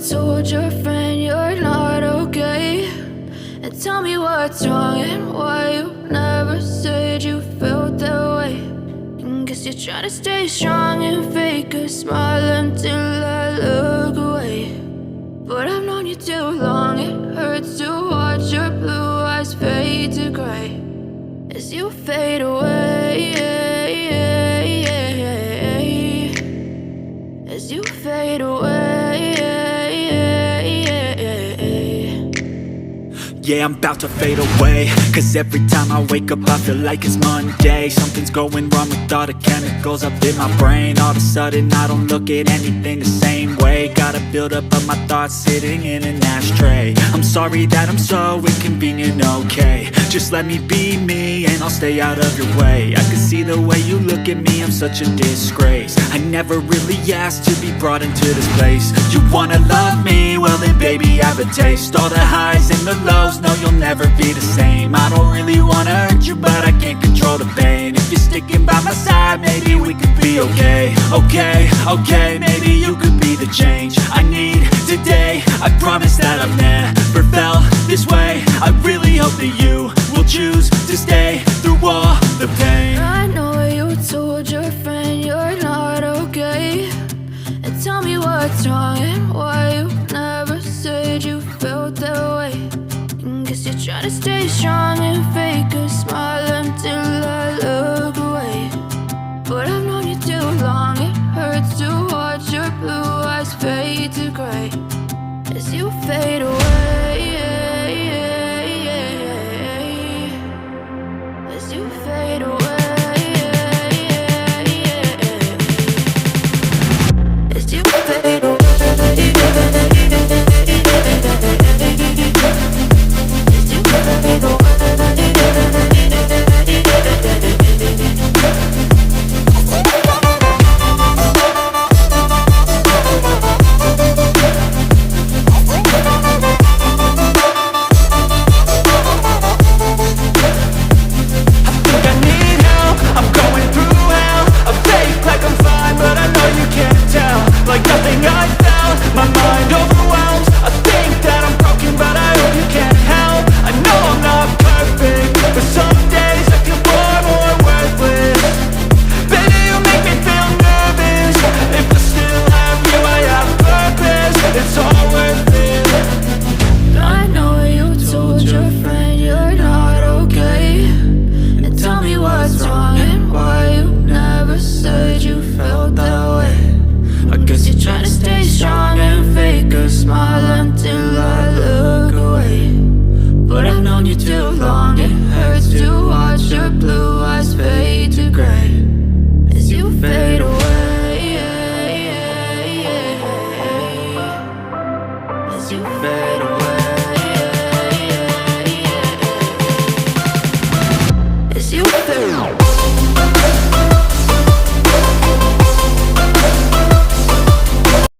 told your friend you're not okay, and tell me what's wrong and why you never said you felt that way. And guess you're trying to stay strong and fake a smile until I look away. But I've known you too long, it hurts to watch your blue eyes fade to gray as you fade away, as you fade away. Yeah, I'm about to fade away, cause every time I wake up I feel like it's Monday. Something's going wrong with all the chemicals up in my brain. All of a sudden I don't look at anything the same way. Gotta build up of my thoughts sitting in an ashtray. I'm sorry that I'm so inconvenient, okay. Just let me be me and I'll stay out of your way. I can see the way you look at me, I'm such a disgrace. I never really asked to be brought into this place. You wanna love me? Well then baby I have a taste. All the highs and the lows, no you'll never be the same. I don't really wanna hurt you but I can't control the pain. If you're sticking by my side maybe we could be okay. Okay, maybe you could be the change I need today. I promise that I've never felt this way. I really hope that you will choose to stay through all the pain. I know you told your friend you're not okay, and tell me what's wrong and why you never said you felt that way. And guess you're trying to stay strong and fake a smile until I look away. But I've known you too long, it hurts to watch your blue eyes fade to gray as you fade away, as you fade away, as you fade away. Like nothing I felt, my mind overwhelmed. I think that I'm broken but I hope you can't help. I know I'm not perfect, but some days I feel far more worthless. Baby, you make me feel nervous. If I still have you, I have purpose. It's all worth it. I know you told your friend you're not okay, and tell me what's wrong and why you never said you felt that way. I guess you're trying to stay strong and fake a smile until I look away. But I've known you too long, it hurts to watch your blue eyes fade to gray as you fade away, as you fade away, as you fade away.